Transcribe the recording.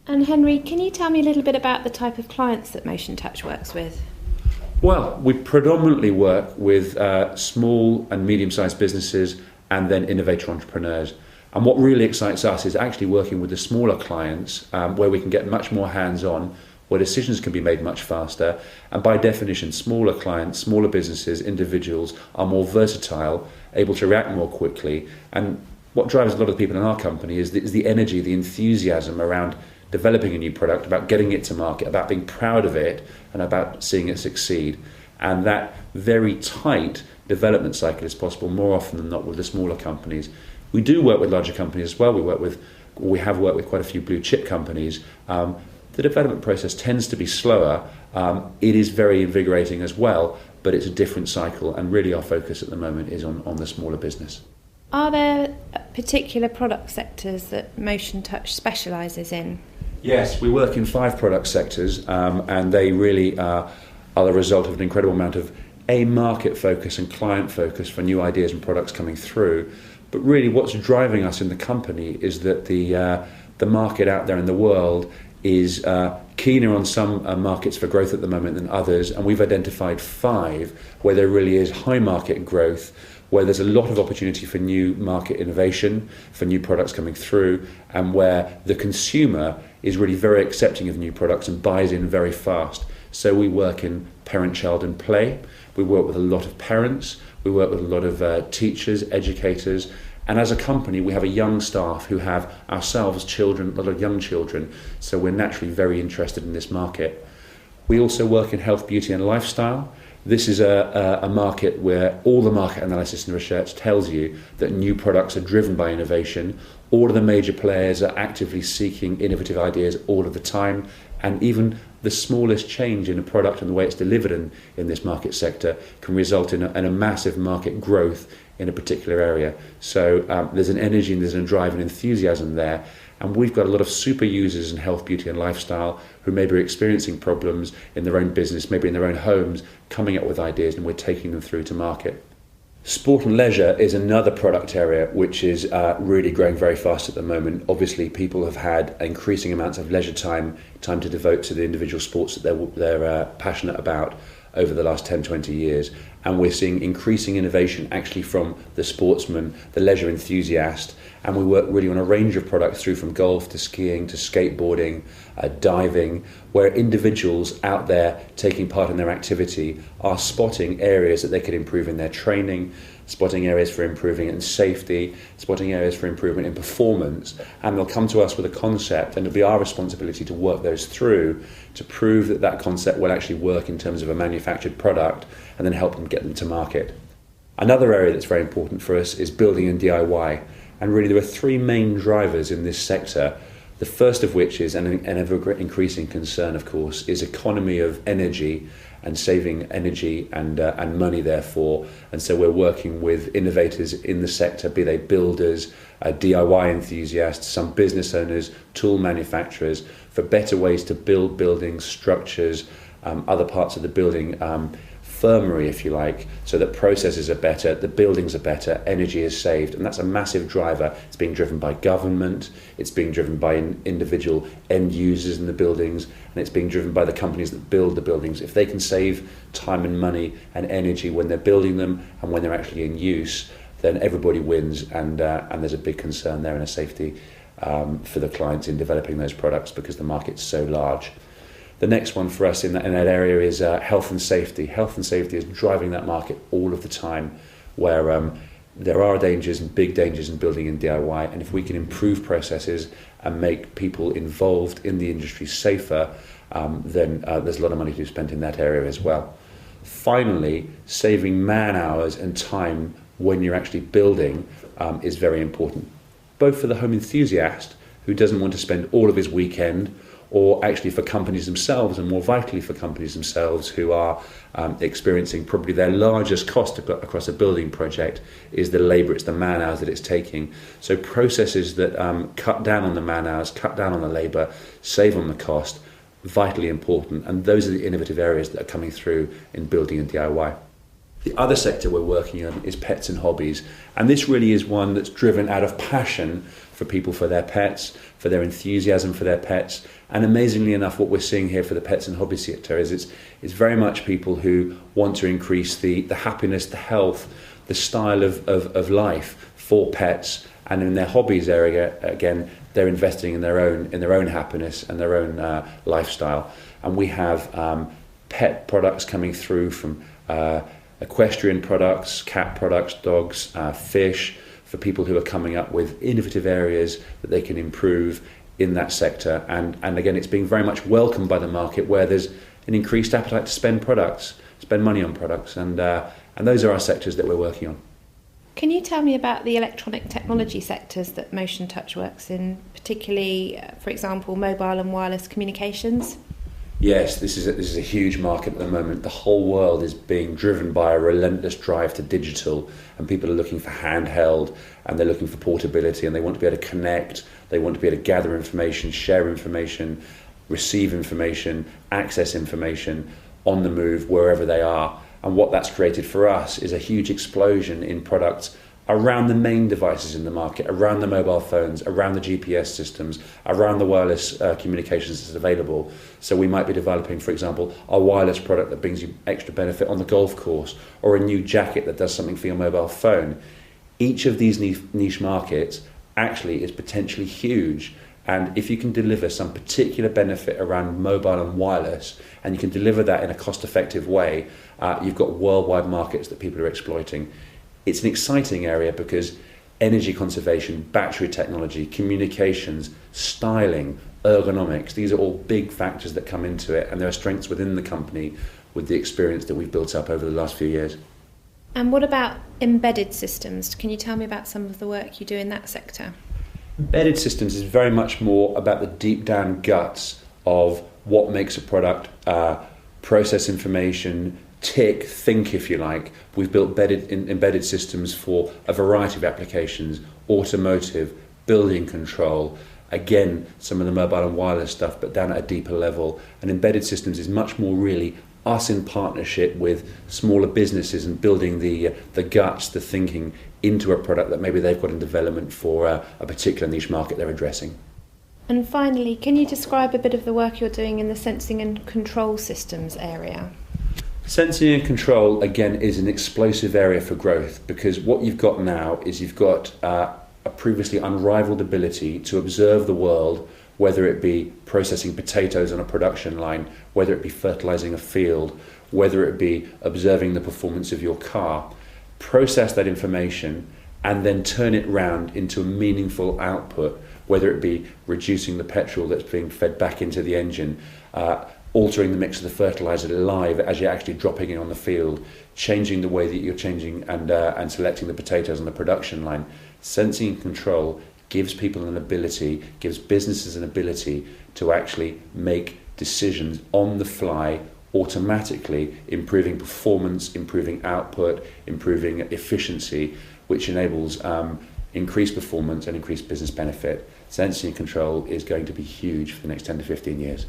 And Henry, can you tell me a little bit about the type of clients that MotionTouch works with? Well, we predominantly work with small and medium-sized businesses and then innovator entrepreneurs. And what really excites us is actually working with the smaller clients where we can get much more hands-on, where decisions can be made much faster. And by definition, smaller clients, smaller businesses, individuals are more versatile, able to react more quickly. And what drives a lot of people in our company is the energy, the enthusiasm around developing a new product, about getting it to market, about being proud of it, and about seeing it succeed. And that very tight development cycle is possible more often than not with the smaller companies. We do work with larger companies as well. We have worked with quite a few blue chip companies. The development process tends to be slower. It is very invigorating as well, but it's a different cycle. And really our focus at the moment is on the smaller business. Are there particular product sectors that MotionTouch specialises in? Yes, we work in 5 product sectors, and they really are the result of an incredible amount of market focus and client focus for new ideas and products coming through. But really what's driving us in the company is that the market out there in the world is keener on some markets for growth at the moment than others, and we've identified 5 where there really is high market growth, where there's a lot of opportunity for new market innovation, for new products coming through, and where the consumer is really very accepting of new products and buys in very fast. So we work in parent-child and play. We work with a lot of parents. We work with a lot of teachers, educators. And as a company, we have a young staff who have ourselves children, a lot of young children. So we're naturally very interested in this market. We also work in health, beauty and lifestyle. This is a market where all the market analysis and research tells you that new products are driven by innovation. All of the major players are actively seeking innovative ideas all of the time, and even the smallest change in a product and the way it's delivered in this market sector can result in a massive market growth in a particular area. So there's an energy and there's a drive and enthusiasm there. And we've got a lot of super users in health, beauty and lifestyle who may be experiencing problems in their own business, maybe in their own homes, coming up with ideas, and we're taking them through to market. Sport and leisure is another product area which is really growing very fast at the moment. Obviously, people have had increasing amounts of leisure time to devote to the individual sports that they're passionate about over the last 10, 20 years. And we're seeing increasing innovation actually from the sportsman, the leisure enthusiast. And we work really on a range of products through from golf to skiing to skateboarding, diving, where individuals out there taking part in their activity are spotting areas that they could improve in their training, spotting areas for improving in safety, spotting areas for improvement in performance, and they'll come to us with a concept, and it'll be our responsibility to work those through to prove that that concept will actually work in terms of a manufactured product, and then help them get them to market. Another area that's very important for us is building and DIY, and really there are 3 main drivers in this sector. The first of which is, and an ever increasing concern of course, is economy of energy and saving energy and money therefore. And so we're working with innovators in the sector, be they builders, DIY enthusiasts, some business owners, tool manufacturers, for better ways to build buildings, structures, other parts of the building, firmary, if you like, so that processes are better, the buildings are better, energy is saved, and that's a massive driver. It's being driven by government, it's being driven by individual end users in the buildings, and it's being driven by the companies that build the buildings. If they can save time and money and energy when they're building them and when they're actually in use, then everybody wins, and there's a big concern there and a safety for the clients in developing those products because the market's so large. The next one for us in that area is health and safety. Health and safety is driving that market all of the time, where there are dangers and big dangers in building in DIY, and if we can improve processes and make people involved in the industry safer, then there's a lot of money to be spent in that area as well. Finally, saving man hours and time when you're actually building is very important, both for the home enthusiast who doesn't want to spend all of his weekend, or actually for companies themselves, and more vitally for companies themselves who are experiencing probably their largest cost across a building project is the labour, it's the man hours that it's taking. So processes that cut down on the man hours, cut down on the labour, save on the cost, vitally important, and those are the innovative areas that are coming through in building and DIY. The other sector we're working on is pets and hobbies, and this really is one that's driven out of passion for people, for their pets, for their enthusiasm for their pets. And amazingly enough, what we're seeing here for the pets and hobby sector is it's very much people who want to increase the happiness, the health, the style of life for pets. And in their hobbies area, again, they're investing in their own happiness and their own lifestyle. And we have pet products coming through from equestrian products, cat products, dogs, fish, for people who are coming up with innovative areas that they can improve in that sector. And again, it's being very much welcomed by the market, where there's an increased appetite to spend money on products. And those are our sectors that we're working on. Can you tell me about the electronic technology sectors that MotionTouch works in, particularly, for example, mobile and wireless communications? Yes, this is a huge market at the moment. The whole world is being driven by a relentless drive to digital, and people are looking for handheld, and they're looking for portability, and they want to be able to connect, they want to be able to gather information, share information, receive information, access information on the move wherever they are. And what that's created for us is a huge explosion in products around the main devices in the market, around the mobile phones, around the GPS systems, around the wireless communications that's available. So we might be developing, for example, a wireless product that brings you extra benefit on the golf course, or a new jacket that does something for your mobile phone. Each of these niche markets actually is potentially huge. And if you can deliver some particular benefit around mobile and wireless, and you can deliver that in a cost-effective way, you've got worldwide markets that people are exploiting. It's an exciting area because energy conservation, battery technology, communications, styling, ergonomics, these are all big factors that come into it, and there are strengths within the company with the experience that we've built up over the last few years. And what about embedded systems? Can you tell me about some of the work you do in that sector? Embedded systems is very much more about the deep down guts of what makes a product process information, think, if you like. We've built embedded systems for a variety of applications: automotive, building control, again, some of the mobile and wireless stuff, but down at a deeper level. And embedded systems is much more really us in partnership with smaller businesses and building the guts, the thinking into a product that maybe they've got in development for a particular niche market they're addressing. And finally, can you describe a bit of the work you're doing in the sensing and control systems area? Sensing and control, again, is an explosive area for growth, because what you've got now is you've got a previously unrivaled ability to observe the world, whether it be processing potatoes on a production line, whether it be fertilizing a field, whether it be observing the performance of your car, process that information and then turn it round into a meaningful output, whether it be reducing the petrol that's being fed back into the engine, altering the mix of the fertilizer live as you're actually dropping it on the field, changing the way that you're changing and selecting the potatoes on the production line. Sensing and control gives people an ability, gives businesses an ability to actually make decisions on the fly, automatically, improving performance, improving output, improving efficiency, which enables increased performance and increased business benefit. Sensing and control is going to be huge for the next 10 to 15 years.